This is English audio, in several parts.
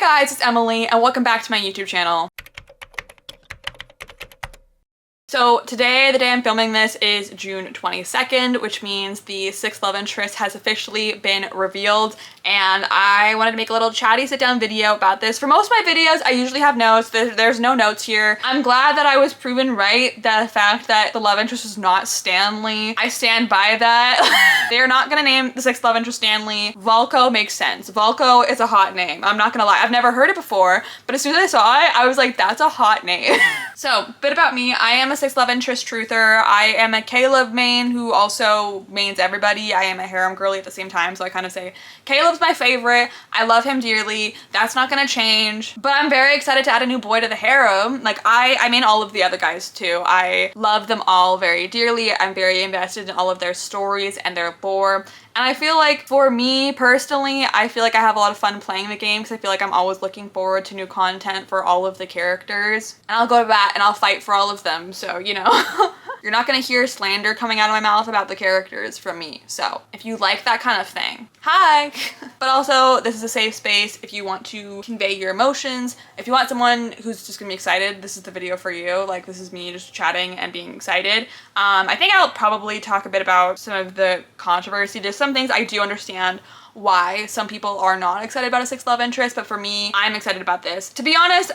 Hi guys, it's Emily and welcome back to my YouTube channel. So today, the day I'm filming this is June 22nd, which means the 6th love interest has officially been revealed, and I wanted to make a little chatty sit-down video about this. For most of my videos, I usually have notes. There's no notes here. I'm glad that I was proven right, that the fact that the love interest is not Stanley. I stand by that. They're not gonna name the 6th love interest Stanley. Valko makes sense. Valko is a hot name. I'm not gonna lie. I've never heard it before, but as soon as I saw it, I was like, that's a hot name. So, bit about me. I am a 6th love interest truther. I am a Caleb main who also mains everybody. I am a harem girly at the same time, so I kind of say Caleb's my favorite. I love him dearly. That's not gonna change. But I'm very excited to add a new boy to the harem. Like, I main all of the other guys too. I love them all very dearly. I'm very invested in all of their stories and their lore. And I feel like for me personally, I feel like I have a lot of fun playing the game because I feel like I'm always looking forward to new content for all of the characters. And I'll go to bat and I'll fight for all of them. So, you know, you're not gonna hear slander coming out of my mouth about the characters from me. So if you like that kind of thing, hi. But also, this is a safe space if you want to convey your emotions. If you want someone who's just gonna be excited, this is the video for you. Like, this is me just chatting and being excited. I think I'll probably talk a bit about some of the controversy. There's some things I do understand why some people are not excited about a 6th love interest, but for me, I'm excited about this. To be honest,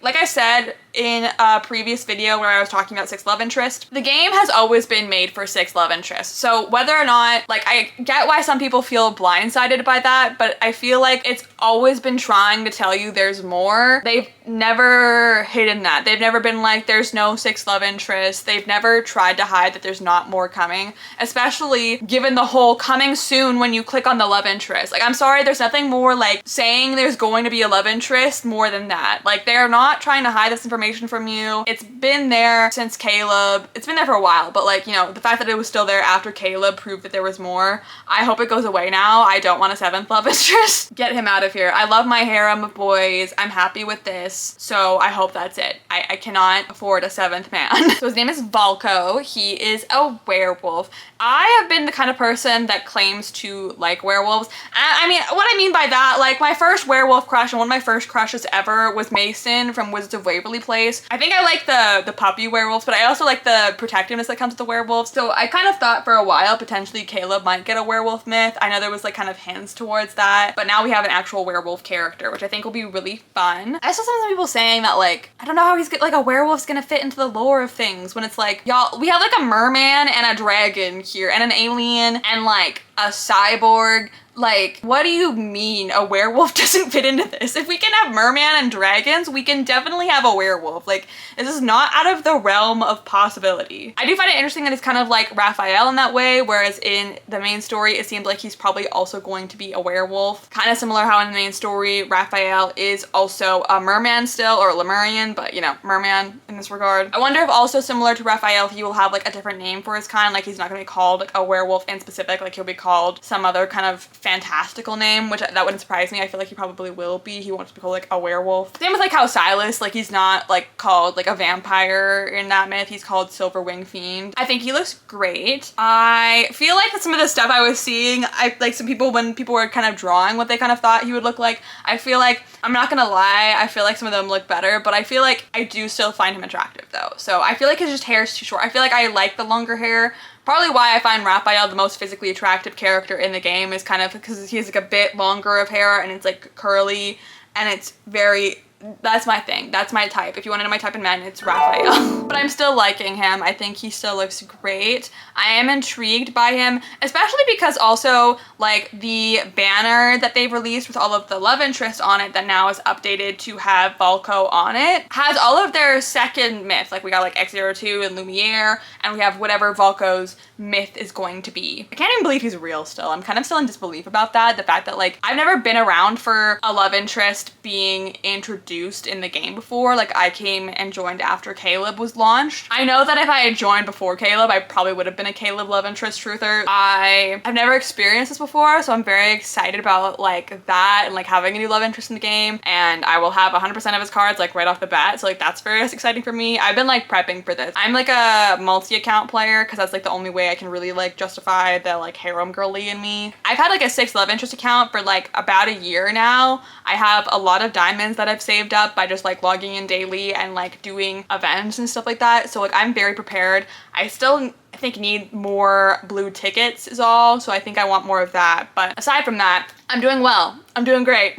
like I said in a previous video where I was talking about 6th love interest, the game has always been made for 6th love interest. So whether or not, like, I get why some people feel blindsided by that, but I feel like it's always been trying to tell you there's more. They've never hidden that. They've never been like, there's no 6th love interest. They've never tried to hide that there's not more coming, especially given the whole coming soon when you click on the love interest. Like, I'm sorry, there's nothing more like saying there's going to be a love interest more than that. Like, they're not trying to hide this information from you. It's been there since Caleb. It's been there for a while, but like, you know, the fact that it was still there after Caleb proved that there was more. I hope it goes away now. I don't want a 7th love interest. Get him out of here. I love my harem of boys. I'm happy with this. So I hope that's it. I cannot afford a 7th man. So his name is Valko. He is a werewolf. I have been the kind of person that claims to like werewolves. I mean, what I mean by that, like, my first werewolf crush and one of my first crushes ever was Mason from Wizards of Waverly Place. I think I like the puppy werewolves, but I also like the protectiveness that comes with the werewolves. So I kind of thought for a while potentially Caleb might get a werewolf myth. I know there was like kind of hints towards that, but now we have an actual werewolf character, which I think will be really fun. I saw some people saying that, like, I don't know how he's like a werewolf's gonna fit into the lore of things when it's like, y'all, we have like a merman and a dragon here and an alien and like a cyborg. Like, what do you mean a werewolf doesn't fit into this? If we can have merman and dragons, we can definitely have a werewolf. Like, this is not out of the realm of possibility. I do find it interesting that it's kind of like Raphael in that way, whereas in the main story, it seems like he's probably also going to be a werewolf. Kind of similar how in the main story, Raphael is also a merman still, or a Lemurian, but you know, merman in this regard. I wonder if also similar to Raphael, he will have like a different name for his kind. Like, he's not gonna be called like a werewolf in specific, like he'll be called some other kind of fantastical name, which that wouldn't surprise me. I feel like he probably will be. He wants to be called like a werewolf. Same with like how Silas, like, he's not like called like a vampire in that myth. He's called Silverwing Fiend. I think he looks great. I feel like some of the stuff I was seeing, like some people, when people were kind of drawing what they kind of thought he would look like, I feel like, I'm not gonna lie, I feel like some of them look better, but I feel like I do still find him attractive though. So I feel like his just hair is too short. I feel like I like the longer hair. Probably why I find Raphael the most physically attractive character in the game is kind of because he has like a bit longer of hair and it's like curly and it's very, that's my thing. That's my type. If you want to know my type in men, it's Raphael. But I'm still liking him. I think he still looks great. I am intrigued by him, especially because also like the banner that they've released with all of the love interest on it that now is updated to have Valko on it has all of their second myth. Like, we got like X02 and Lumiere, and we have whatever Valko's myth is going to be. I can't even believe he's real still. I'm kind of still in disbelief about that. The fact that, like, I've never been around for a love interest being introduced introduced in the game before. Like I came and joined after Caleb was launched. I know that if I had joined before Caleb, I probably would have been a Caleb love interest truther. I have never experienced this before, so I'm very excited about like that and like having a new love interest in the game. And I will have 100% of his cards like right off the bat. So like that's very exciting for me. I've been like prepping for this. I'm like a multi-account player because that's like the only way I can really like justify the like harem girly in me. I've had like a 6 love interest account for like about a year now. I have a lot of diamonds that I've saved up by just like logging in daily and like doing events and stuff like that. So like I'm very prepared. I still I think need more blue tickets is all, so I think I want more of that. But aside from that, I'm doing well. I'm doing great.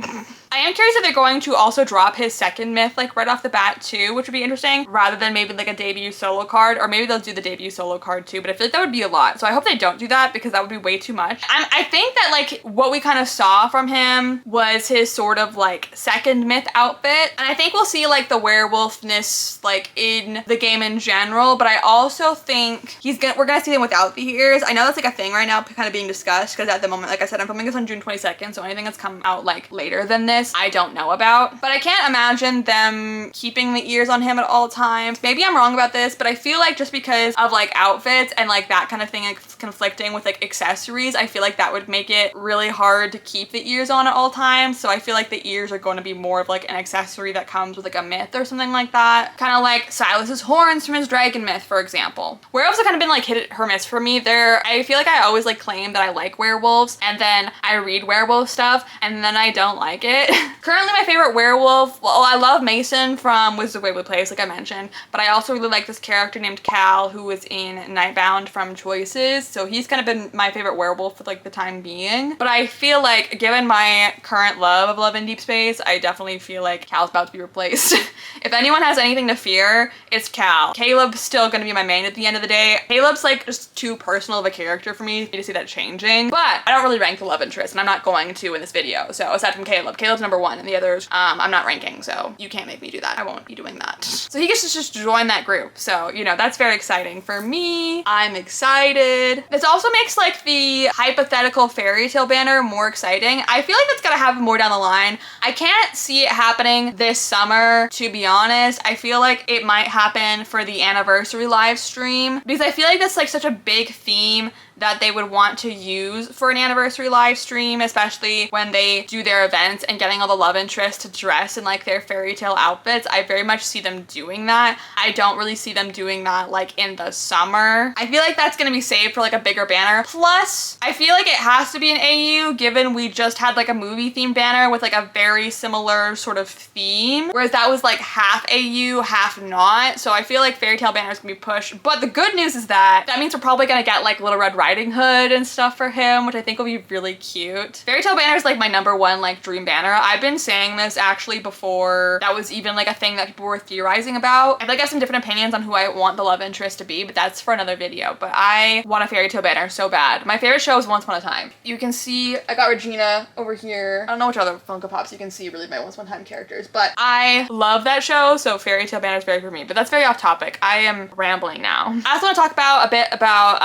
I am curious if they're going to also drop his second myth like right off the bat too, which would be interesting, rather than maybe like a debut solo card, or maybe they'll do the debut solo card too, but I feel like that would be a lot. So I hope they don't do that because that would be way too much. I think that like what we kind of saw from him was his sort of like second myth outfit, and I think we'll see like the werewolfness like in the game in general, but I also think we're gonna see him without the ears. I know that's like a thing right now kind of being discussed because at the moment, like I said, I'm filming this on June 22nd, so anything that's come out like later than this I don't know about. But I can't imagine them keeping the ears on him at all times. Maybe I'm wrong about this, but I feel like just because of like outfits and like that kind of thing, like conflicting with like accessories, I feel like that would make it really hard to keep the ears on at all times. So I feel like the ears are going to be more of like an accessory that comes with like a myth or something like that. Kind of like Silas's horns from his dragon myth, for example. Werewolves have kind of been like hit or miss for me. I feel like I always like claim that I like werewolves, and then I read werewolf stuff and then I don't like it. Currently my favorite werewolf, well, I love Mason from Wizards of Waverly Place, like I mentioned, but I also really like this character named Cal who was in Nightbound from Choices, so he's kind of been my favorite werewolf for like the time being. But I feel like given my current love of Love in Deep Space, I definitely feel like Cal's about to be replaced. If anyone has anything to fear, it's Cal. Caleb's still gonna be my main at the end of the day. Caleb's like just too personal of a character for me to see that changing, but I don't really rank the love interest, and I'm not going to in this video. So aside from Caleb's number 1, and the others I'm not ranking, so you can't make me do that. I won't be doing that. So he gets to just join that group, so you know, that's very exciting for me. I'm excited. This also makes like the hypothetical fairy tale banner more exciting. I feel like that's gonna happen more down the line. I can't see it happening this summer, to be honest. I feel like it might happen for the anniversary live stream because I feel like that's like such a big theme that they would want to use for an anniversary live stream, especially when they do their events and getting all the love interests to dress in like their fairy tale outfits. I very much see them doing that. I don't really see them doing that like in the summer. I feel like that's gonna be saved for like a bigger banner. Plus, I feel like it has to be an AU given we just had like a movie themed banner with like a very similar sort of theme, whereas that was like half AU, half not. So I feel like fairy tale banner is gonna be pushed. But the good news is that means we're probably gonna get like Little Red Riding Hood and stuff for him, which I think will be really cute. Fairy tale banner is like my number 1 like dream banner. I've been saying this actually before that was even like a thing that people were theorizing about. I feel like I have some different opinions on who I want the love interest to be, but that's for another video. But I want a fairy tale banner so bad. My favorite show is Once Upon a Time. You can see I got Regina over here. I don't know which other Funko Pops you can see really my Once Upon a Time characters, but I love that show, so fairy tale banner is very for me. But that's very off topic. I am rambling now. I also want to talk about a bit about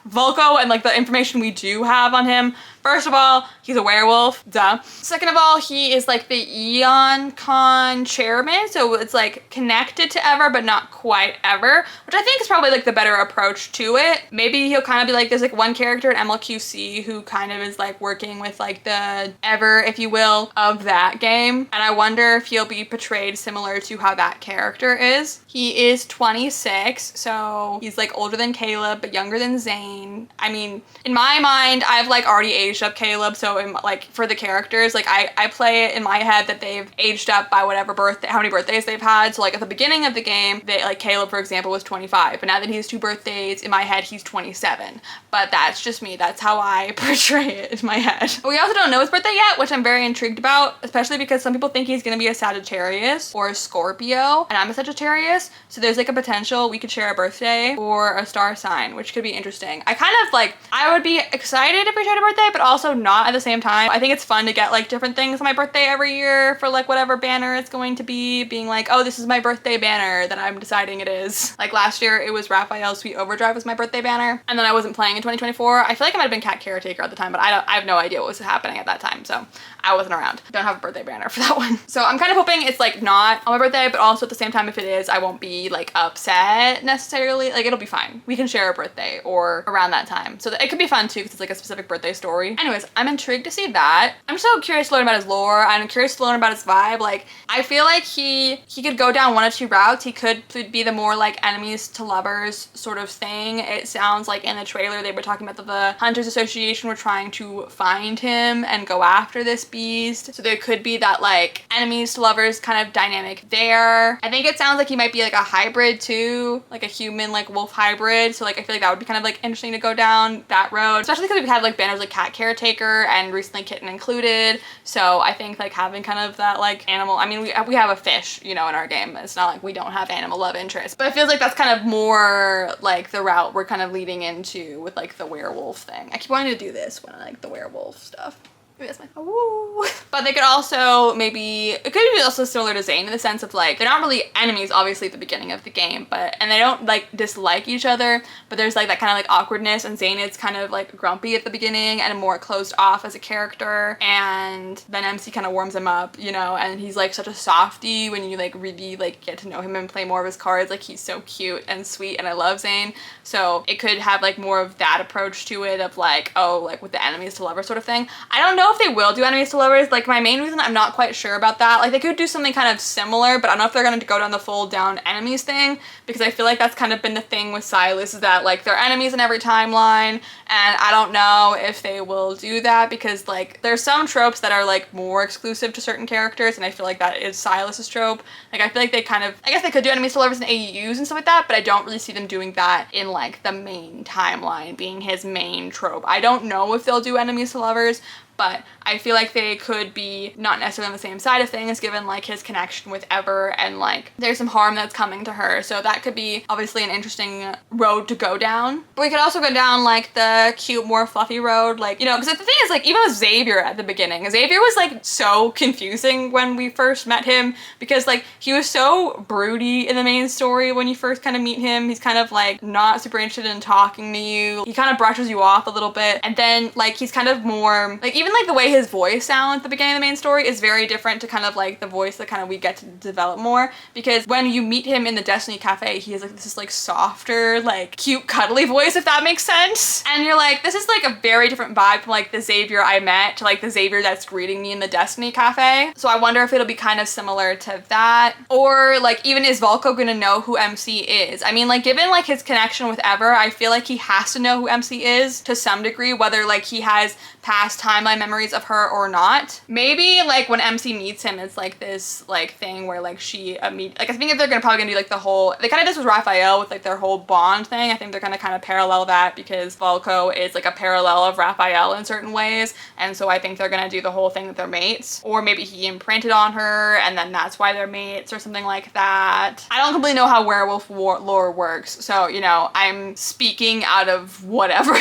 valko and like the information we do have on him. First of all, he's a werewolf, duh. Second of all, he is like the Eon Con chairman, so it's like connected to Ever, but not quite Ever, which I think is probably like the better approach to it. Maybe he'll kind of be like, there's like one character in MLQC who kind of is like working with like the Ever, if you will, of that game. And I wonder if he'll be portrayed similar to how that character is. He is 26, so he's like older than Caleb, but younger than Zane. I mean, in my mind, I've like already aged up Caleb, so like for the characters, like I play it in my head that they've aged up by whatever how many birthdays they've had. So like at the beginning of the game, like Caleb, for example, was 25, but now that he has 2 birthdays, in my head he's 27. But that's just me. That's how I portray it in my head. But we also don't know his birthday yet, which I'm very intrigued about, especially because some people think he's gonna be a Sagittarius or a Scorpio, and I'm a Sagittarius, so there's like a potential we could share a birthday or a star sign, which could be interesting. I kind of like, I would be excited if we shared a birthday, but also not at the same time. I think it's fun to get like different things on my birthday every year for like whatever banner it's going to be, being like, oh, this is my birthday banner that I'm deciding it is. Like last year it was Raphael's Sweet Overdrive was my birthday banner, and then I wasn't playing in 2024. I feel like I might have been Cat Caretaker at the time, but I have no idea what was happening at that time, so I wasn't around. Don't have a birthday banner for that one. So I'm kind of hoping it's like not on my birthday, but also at the same time, if it is, I won't be like upset necessarily. Like it'll be fine. We can share a birthday or around that time. So it could be fun too, because it's like a specific birthday story. Anyways, I'm intrigued to see that. I'm so curious to learn about his lore. I'm curious to learn about his vibe. Like I feel like he could go down one of two routes. He could be the more like enemies to lovers sort of thing. It sounds like in the trailer they were talking about the Hunters Association were trying to find him and go after this beast. So there could be that like enemies to lovers kind of dynamic there. I think it sounds like he might be like a hybrid too, like a human like wolf hybrid. So like I feel like that would be kind of like interesting to go down that road, especially because we've had like banners like Cat Caretaker and recently Kitten included. So I think like having kind of that like animal, I mean we have a fish, you know, in our game. It's not like we don't have animal love interest, but it feels like that's kind of more like the route we're kind of leading into with like the werewolf thing. I keep wanting to do this when I like the werewolf stuff. Maybe that's my woo. But they could also maybe, it could be also similar to Zane in the sense of like, they're not really enemies obviously at the beginning of the game, but, and they don't like dislike each other, but there's like that kind of like awkwardness, and Zane is kind of like grumpy at the beginning and more closed off as a character, and then MC kind of warms him up, you know, and he's like such a softie when you like really like get to know him and play more of his cards. Like he's so cute and sweet, and I love Zane. So it could have like more of that approach to it of like, oh, like with the enemies to lovers sort of thing. I don't know if they will do enemies to lovers. Like my main reason I'm not quite sure about that, like they could do something kind of similar, but I don't know if they're going to go down the full down enemies thing, because I feel like that's kind of been the thing with Silas, is that like they're enemies in every timeline, and I don't know if they will do that, because like there's some tropes that are like more exclusive to certain characters, and I feel like that is Silas's trope. Like I feel like they kind of, I guess they could do enemies to lovers and AUs and stuff like that, but I don't really see them doing that in like the main timeline being his main trope. I don't know if they'll do enemies to lovers, but I feel like they could be not necessarily on the same side of things, given like his connection with Ever, and like there's some harm that's coming to her. So that could be obviously an interesting road to go down. But we could also go down like the cute, more fluffy road, like, you know, because the thing is like even with Xavier at the beginning, Xavier was like so confusing when we first met him, because like he was so broody in the main story when you first kind of meet him. He's kind of like not super interested in talking to you. He kind of brushes you off a little bit, and then like he's kind of more like, even like the way his voice sounds at the beginning of the main story is very different to kind of like the voice that kind of we get to develop more, because when you meet him in the Destiny Cafe, he has like this like softer, like cute, cuddly voice, if that makes sense. And you're like, this is like a very different vibe from like the Xavier I met to like the Xavier that's greeting me in the Destiny Cafe. So I wonder if it'll be kind of similar to that, or like even is Valko gonna know who MC is? I mean, like given like his connection with Ever, I feel like he has to know who MC is to some degree, whether like he has past timeline memories of her or not. Maybe like when MC meets him, it's like this like thing where like she like I think they're probably gonna do like the whole, they kind of did this with Raphael with like their whole bond thing. I think they're gonna kind of parallel that, because Valko is like a parallel of Raphael in certain ways, and so I think they're gonna do the whole thing that they're mates, or maybe he imprinted on her and then that's why they're mates or something like that. I don't completely know how werewolf lore works, so you know, I'm speaking out of whatever.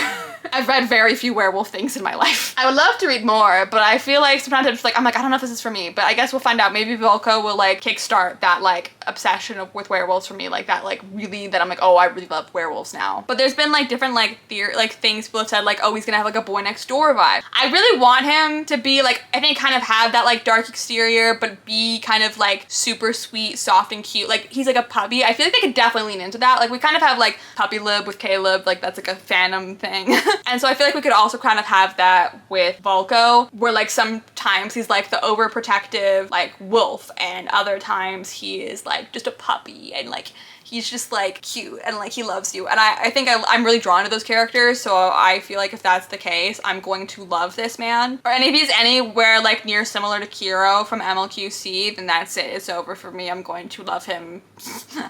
I've read very few werewolf things in my life. I would love to read more, but I feel like sometimes I'm just like, I'm like, I don't know if this is for me, but I guess we'll find out. Maybe Valko will like kickstart that like obsession with werewolves for me, like that like really, that I'm like, oh, I really love werewolves now. But there's been like different like things people have said, like, oh, he's gonna have like a Boy Next Door vibe. I really want him to be like, I think kind of have that like dark exterior, but be kind of like super sweet, soft and cute. Like he's like a puppy. I feel like they could definitely lean into that. Like we kind of have like puppy lib with Caleb, like that's like a phantom thing. And so I feel like we could also kind of have that with Valko, where like sometimes he's like the overprotective like wolf, and other times he is like just a puppy, and like he's just like cute and like he loves you. And I think I'm really drawn to those characters, so I feel like if that's the case, I'm going to love this man. Or, and if he's anywhere like near similar to Kiro from MLQC, then that's it. It's over for me. I'm going to love him.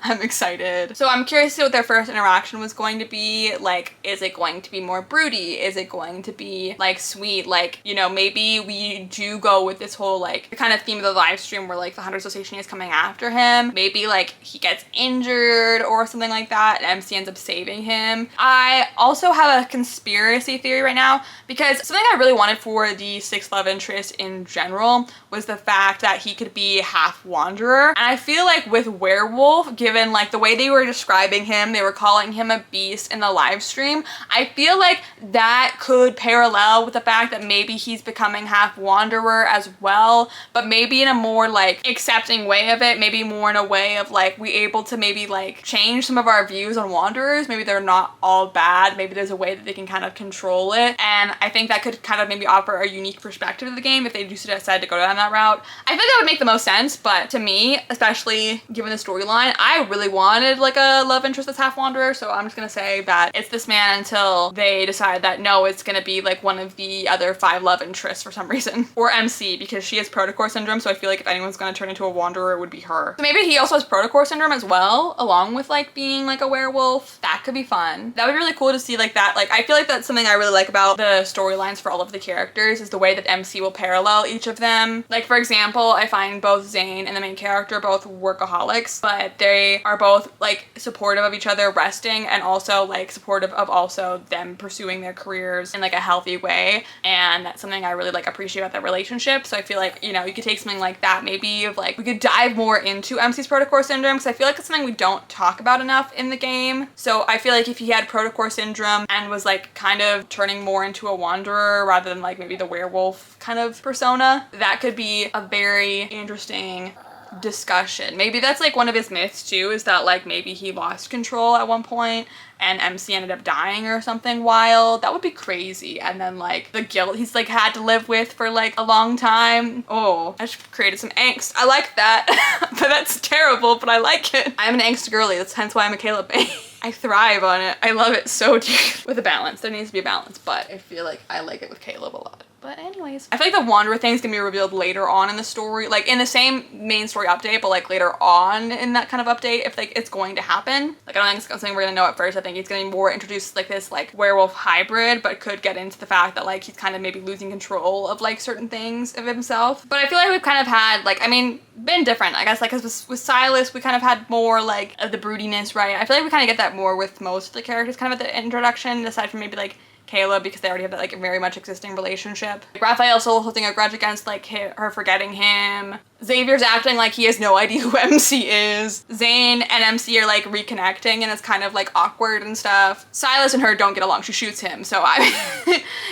I'm excited. So I'm curious to see what their first interaction was going to be. Like, is it going to be more broody? Is it going to be like sweet? Like, you know, maybe we do go with this whole like the kind of theme of the live stream where like the Hunter Association is coming after him. Maybe like he gets injured or something like that and MC ends up saving him. I also have a conspiracy theory right now, because something I really wanted for the sixth love interest in general was the fact that he could be half wanderer. And I feel like with werewolf, given like the way they were describing him, they were calling him a beast in the live stream, I feel like that could parallel with the fact that maybe he's becoming half wanderer as well, but maybe in a more like accepting way of it, maybe more in a way of like we able to maybe like change some of our views on wanderers. Maybe they're not all bad, maybe there's a way that they can kind of control it, and I think that could kind of maybe offer a unique perspective of the game if they do decide to go down that route. I think that would make the most sense, but to me, especially given the storyline, I really wanted like a love interest that's half wanderer, so I'm just gonna say that it's this man until they decide that no, it's gonna be like one of the other 5 love interests for some reason. Or MC, because she has protocore syndrome, so I feel like if anyone's gonna turn into a wanderer, it would be her. So maybe he also has protocore syndrome as well, along with like being like a werewolf. That could be fun. That would be really cool to see like that. Like I feel like that's something I really like about the storylines for all of the characters, is the way that MC will parallel each of them. Like for example, I find both Zane and the main character both workaholics, but they are both like supportive of each other resting, and also like supportive of also them pursuing their careers in like a healthy way. And that's something I really like appreciate about that relationship. So I feel like, you know, you could take something like that, maybe of like we could dive more into MC's protocore syndrome, because I feel like it's something we don't talk about enough in the game. So I feel like if he had protocore syndrome and was like kind of turning more into a wanderer rather than like maybe the werewolf kind of persona, that could be a very interesting discussion. Maybe that's like one of his myths too, is that like maybe he lost control at one point and MC ended up dying or something wild. That would be crazy. And then like the guilt he's like had to live with for like a long time. Oh, I just created some angst. I like that. But that's terrible, but I like it. I'm an angst girly. That's hence why I'm a Caleb main. I thrive on it. I love it so deep. With a balance. There needs to be a balance, but I feel like I like it with Caleb a lot. But anyways, I feel like the wanderer thing is gonna be revealed later on in the story, like in the same main story update, but like later on in that kind of update, if like it's going to happen. Like I don't think it's something we're gonna know at first. I think it's gonna be more introduced like this like werewolf hybrid, but could get into the fact that like he's kind of maybe losing control of like certain things of himself. But I feel like we've kind of had like, I mean, been different, I guess, like because with Silas we kind of had more like of the broodiness, right? I feel like we kind of get that more with most of the characters kind of at the introduction, aside from maybe like Caleb, because they already have that like very much existing relationship. Like, Raphael's still holding a grudge against like her forgetting him. Xavier's acting like he has no idea who MC is. Zane and MC are like reconnecting and it's kind of like awkward and stuff. Silas and her don't get along. She shoots him, so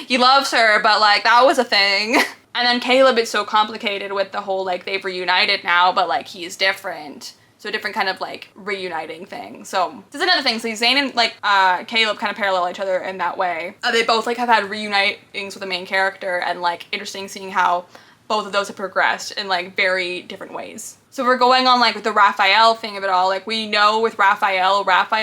he loves her, but like that was a thing. And then Caleb, it's so complicated with the whole like they've reunited now, but like he's different. So a different kind of like reuniting thing. So this is another thing. So Zane and like Caleb kind of parallel each other in that way. They both like have had reunitings with the main character, and like interesting seeing how both of those have progressed in like very different ways. So we're going on like with the Raphael thing of it all. Like we know with Raphael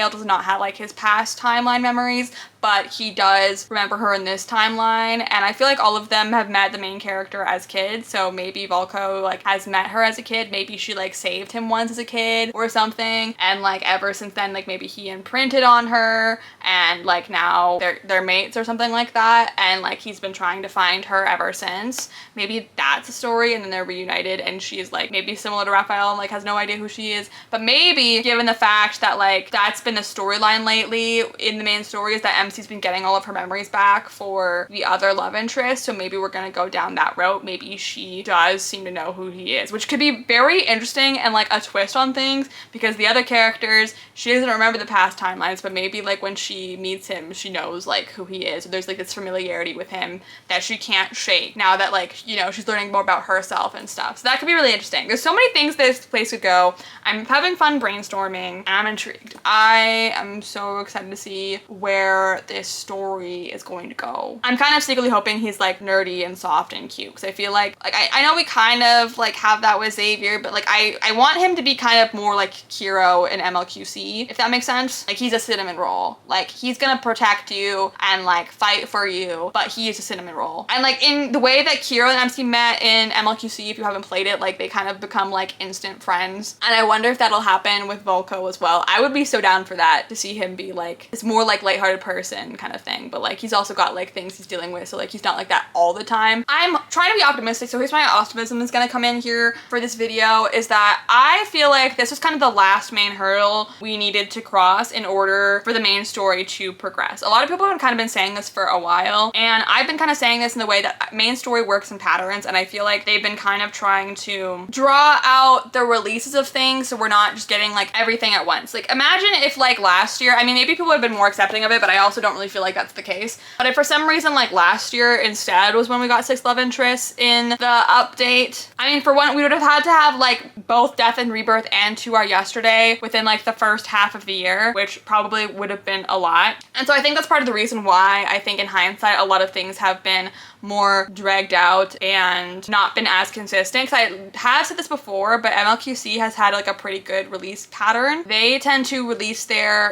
does not have like his past timeline memories, but he does remember her in this timeline. And I feel like all of them have met the main character as kids. So maybe Valko like has met her as a kid. Maybe she like saved him once as a kid or something. And like ever since then, like maybe he imprinted on her and like now they're mates or something like that. And like he's been trying to find her ever since. Maybe that's a story, and then they're reunited and she's like maybe similar to Raphael and like has no idea who she is. But maybe given the fact that like that's been the storyline lately in the main story, is that MC's been getting all of her memories back for the other love interest, so maybe we're gonna go down that route. Maybe she does seem to know who he is, which could be very interesting and like a twist on things, because the other characters, she doesn't remember the past timelines, but maybe like when she meets him she knows like who he is. So there's like this familiarity with him that she can't shake now that like, you know, she's learning more about herself and stuff. So that could be really interesting. There's so many things this place could go. I'm having fun brainstorming and I'm intrigued. I am so excited to see where this story is going to go. I'm kind of secretly hoping he's like nerdy and soft and cute, because I feel like I know we kind of like have that with Xavier, but like I want him to be kind of more like Kiro in MLQC, if that makes sense. Like he's a cinnamon roll. Like he's gonna protect you and like fight for you, but he is a cinnamon roll. And like in the way that Kiro and MC met in MLQC, if you haven't played it, like they kind of become like instant friends. And I wonder if that'll happen with Valko as well. I would be so down for that, to see him be like this more like lighthearted person person kind of thing, but like he's also got like things he's dealing with, so like he's not like that all the time. I'm trying to be optimistic, so here's my optimism is gonna come in here for this video, is that I feel like this was kind of the last main hurdle we needed to cross in order for the main story to progress. A lot of people have kind of been saying this for a while, and I've been kind of saying this in the way that main story works in patterns, and I feel like they've been kind of trying to draw out the releases of things so we're not just getting like everything at once. Like imagine if like last year, I mean maybe people would have been more accepting of it, but I also don't really feel like that's the case. But if for some reason like last year instead was when we got 6 love interests in the update, I mean for one we would have had to have like both Death and Rebirth and To Our Yesterday within like the first half of the year, which probably would have been a lot. And so I think that's part of the reason why I think in hindsight a lot of things have been more dragged out and not been as consistent. Because I have said this before, but MLQC has had like a pretty good release pattern. They tend to release their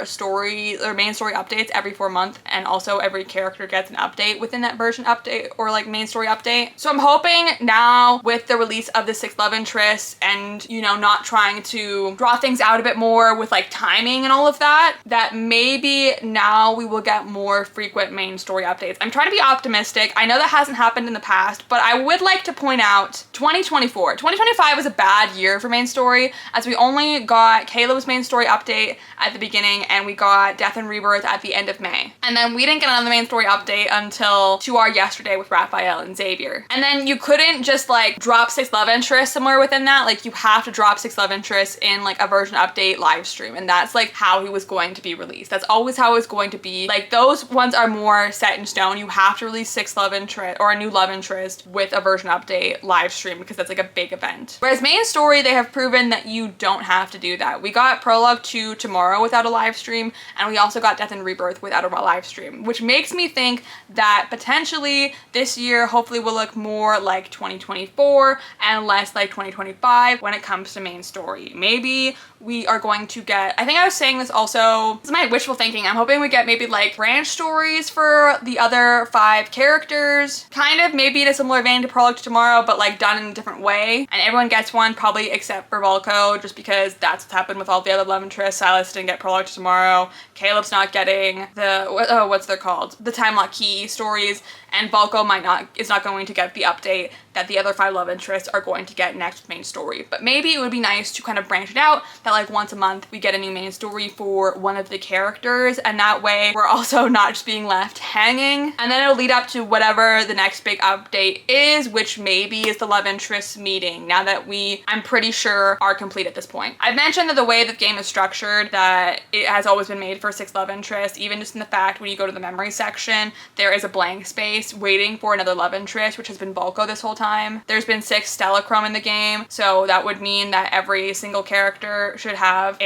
main story updates every 4 months, and also every character gets an update within that version update or like main story update. So I'm hoping now with the release of the 6 love interests and, you know, not trying to draw things out a bit more with like timing and all of that, that maybe now we will get more frequent main story updates. I'm trying to be optimistic. I know that hasn't happened in the past, but I would like to point out 2025 was a bad year for main story, as we only got Caleb's main story update at the beginning and we got Death and Rebirth at the end of May. And then we didn't get another main story update until To Our Yesterday with Raphael and Xavier. And then you couldn't just like drop 6 love interests somewhere within that. Like you have to drop 6 love interests in like a version update live stream, and that's like how he was going to be released. That's always how it was going to be. Like those ones are more set in stone. You have to release 6 love interest or a new love interest with a version update live stream, because that's like a big event. Whereas main story, they have proven that you don't have to do that. We got Prologue 2 tomorrow without a live stream, and we also got Death and Rebirth without a live stream, which makes me think that potentially this year hopefully will look more like 2024 and less like 2025 when it comes to main story. Maybe we are going to get, I think I was saying this also, this is my wishful thinking, I'm hoping we get maybe like branch stories for the other 5 characters, kind of maybe in a similar vein to Prologue to Tomorrow, but like done in a different way. And everyone gets one, probably except for Valko, just because that's what's happened with all the other love interests. Silas didn't get Prologue to Tomorrow, Caleb's not getting the, what's they're called? The Time Lock Key stories, and Valko is not going to get the update that the other 5 love interests are going to get next main story. But maybe it would be nice to kind of branch it out, that like once a month we get a new main story for one of the characters, and that way we're also not just being left hanging. And then it'll lead up to whatever the next big update is, which maybe is the love interest meeting, now that I'm pretty sure are complete at this point. I've mentioned that the way the game is structured, that it has always been made for 6 love interests, even just in the fact when you go to the memory section, there is a blank space waiting for another love interest, which has been Valko this whole time. There's been 6 Stellachrome in the game, so that would mean that every single character should have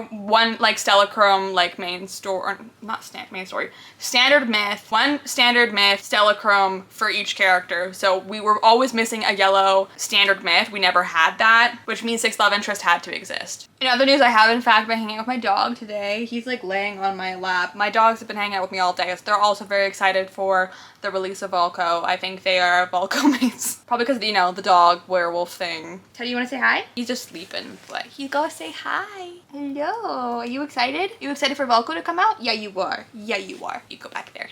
one like Stellachrome like main story, or not main story, standard myth, one standard myth Stellachrome for each character. So we were always missing a yellow standard myth. We never had that, which means 6 love interest had to exist. In other news, I have in fact been hanging out with my dog today. He's like laying on my lap. My dogs have been hanging out with me all day, so they're also very excited for the release of Valko. I think they are Valko mates. Probably because, you know, the dog werewolf thing. Teddy, you want to say hi? He's just sleeping, but he's gonna say hi. Hello. Are you excited? You excited for Valko to come out? Yeah, you are. Yeah, you are. You go back there.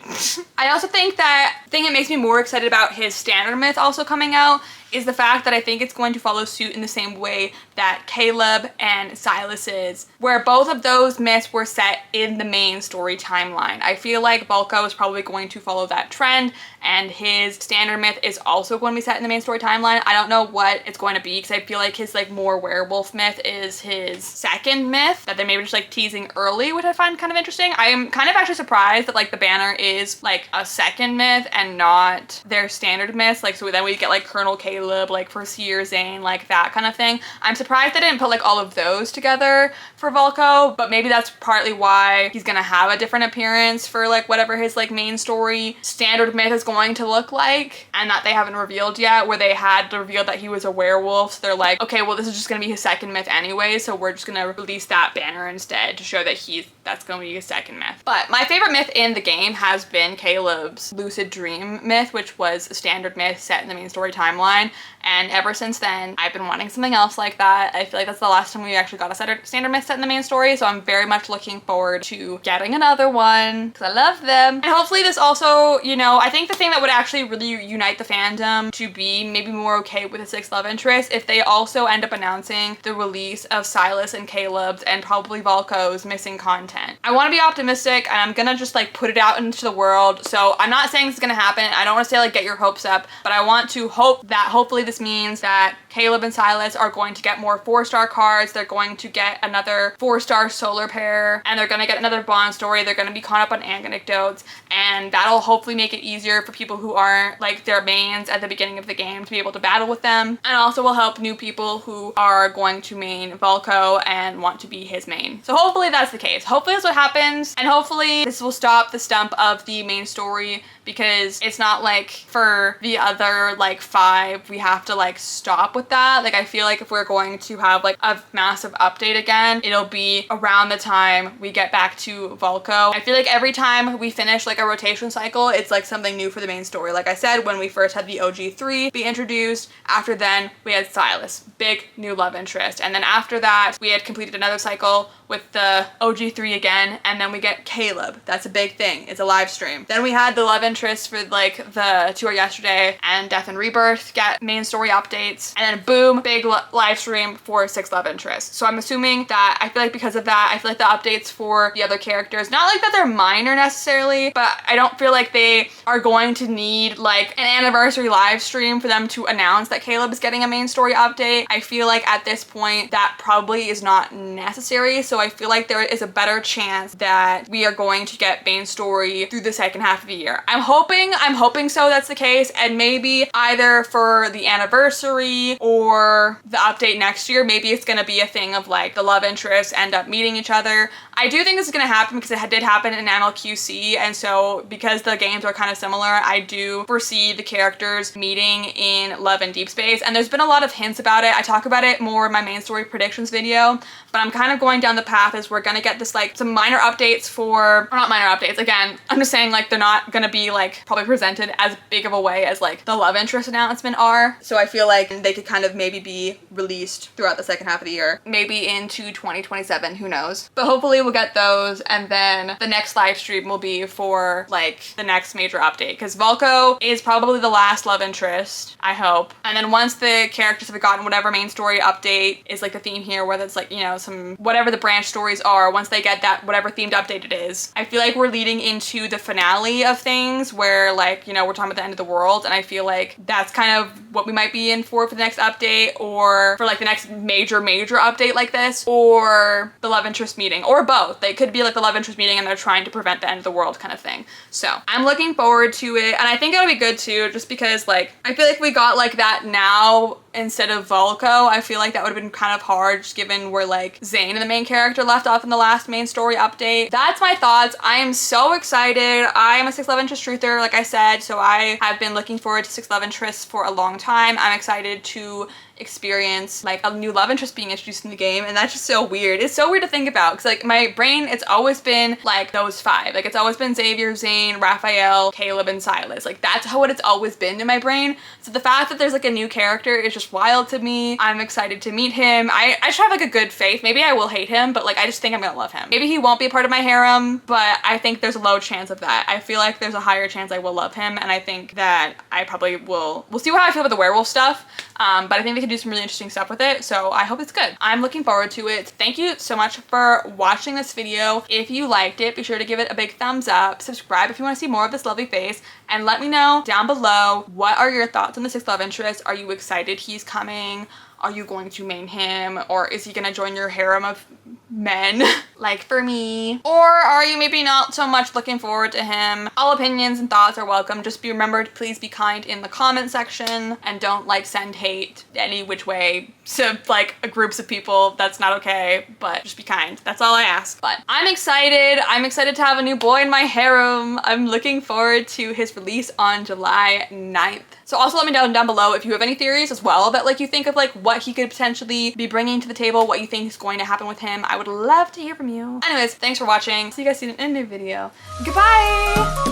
I also think that the thing that makes me more excited about his standard myth also coming out is the fact that I think it's going to follow suit in the same way that Caleb and Silas is, where both of those myths were set in the main story timeline. I feel like Valko is probably going to follow that trend, and his standard myth is also going to be set in the main story timeline. I don't know what it's going to be, because I feel like his like more werewolf myth is his second myth that they maybe just like teasing early, which I find kind of interesting. I am kind of actually surprised that like the banner is like a second myth and not their standard myths. Like, so then we get like Colonel Caleb, like for Seer Zane, like that kind of thing. I'm surprised they didn't put like all of those together for Valko, but maybe that's partly why he's gonna have a different appearance for like whatever his like main story standard myth is going to look like, and that they haven't revealed yet, where they had revealed that he was a werewolf. So they're like, okay, well this is just gonna be his second myth anyway, so we're just gonna release that banner instead to show that that's gonna be his second myth. But my favorite myth in the game has been Caleb's lucid dream myth, which was a standard myth set in the main story timeline. storyline. And ever since then, I've been wanting something else like that. I feel like that's the last time we actually got a standard myth set in the main story, so I'm very much looking forward to getting another one because I love them. And hopefully this also, you know, I think the thing that would actually really unite the fandom to be maybe more okay with the 6th love interest if they also end up announcing the release of Silas and Caleb's and probably Valko's missing content. I want to be optimistic and I'm gonna just like put it out into the world. So I'm not saying it's gonna happen. I don't want to say like get your hopes up, but I want to hope that hopefully this means that Caleb and Silas are going to get more 4-star cards. They're going to get another 4-star solar pair, and they're gonna get another bond story. They're gonna be caught up on anecdotes, and that'll hopefully make it easier for people who aren't like their mains at the beginning of the game to be able to battle with them, and also will help new people who are going to main Valko and want to be his main. So hopefully that's the case. Hopefully that's what happens, and hopefully this will stop the stump of the main story, because it's not like for the other like 5 we have to like stop with that. Like I feel like if we're going to have like a massive update again, it'll be around the time we get back to Valko. I feel like every time we finish like a rotation cycle, it's like something new for the main story. Like I said, when we first had the OG3 be introduced, after then we had Silas, big new love interest, and then after that we had completed another cycle with the OG3 again, and then we get Caleb. That's a big thing. It's a live stream. Then we had the love interest for like the 2 Are Yesterday and Death and Rebirth get main story updates, and then boom, big live stream for 6 love interests. So I'm assuming that, I feel like because of that, I feel like the updates for the other characters, not like that they're minor necessarily, but I don't feel like they are going to need like an anniversary live stream for them to announce that Caleb is getting a main story update. I feel like at this point that probably is not necessary, so I feel like there is a better chance that we are going to get main story through the second half of the year. I'm hoping so that's the case, and maybe either for the anniversary or the update next year, maybe it's gonna be a thing of like the love interests end up meeting each other. I do think this is gonna happen because it did happen in MLQC, and so because the games are kind of similar, I do foresee the characters meeting in Love and Deep Space, and there's been a lot of hints about it. I talk about it more in my main story predictions video, but I'm kind of going down the path as we're gonna get this like some minor updates for, or not minor updates, again, I'm just saying like they're not gonna be like probably presented as big of a way as like the love interest announcement are. So I feel like they could kind of maybe be released throughout the second half of the year, maybe into 2027, who knows. But hopefully we'll get those, and then the next live stream will be for like the next major update, because Valko is probably the last love interest, I hope. And then once the characters have gotten whatever main story update is like the theme here, whether it's like, you know, some whatever the branch stories are, once they get that whatever themed update it is, I feel like we're leading into the finale of things where like, you know, we're talking about the end of the world, and I feel like that's kind of what we might be in for the next update, or for like the next major update like this, or the love interest meeting, or both. They could be like the love interest meeting and they're trying to prevent the end of the world kind of thing. So I'm looking forward to it, and I think it'll be good too, just because like I feel like we got like that now instead of Valko. I feel like that would have been kind of hard just given where like Zane and the main character left off in the last main story update. That's my thoughts. I am so excited. I am a 6 love interest truther, like I said, so I have been looking forward to 6 love interests for a long time. I'm excited to experience like a new love interest being introduced in the game, and that's just so weird. It's so weird to think about, because like my brain, it's always been like those 5. Like it's always been Xavier, Zane, Raphael, Caleb, and Silas. Like that's how it's always been in my brain. So the fact that there's like a new character is just wild to me. I'm excited to meet him. I should have like a good faith. Maybe I will hate him, but like I just think I'm gonna love him. Maybe he won't be a part of my harem, but I think there's a low chance of that. I feel like there's a higher chance I will love him, and I think that I probably will. We'll see how I feel about the werewolf stuff, but I think they can do some really interesting stuff with it, so I hope it's good. I'm looking forward to it. Thank you so much for watching this video. If you liked it, be sure to give it a big thumbs up, subscribe if you want to see more of this lovely face, and let me know down below, what are your thoughts on the 6th love interest? Are you excited he's coming? Are you going to main him, or is he gonna join your harem of men like for me? Or are you maybe not so much looking forward to him? All opinions and thoughts are welcome. Just be remembered, please be kind in the comment section, and don't like send hate any which way to like groups of people. That's not okay, but just be kind. That's all I ask. But I'm excited. I'm excited to have a new boy in my harem. I'm looking forward to his release on July 9th. So also let me know down below if you have any theories as well that like you think of like what he could potentially be bringing to the table, what you think is going to happen with him. I would love to hear from you. Anyways, thanks for watching. See you guys soon in a new video. Goodbye!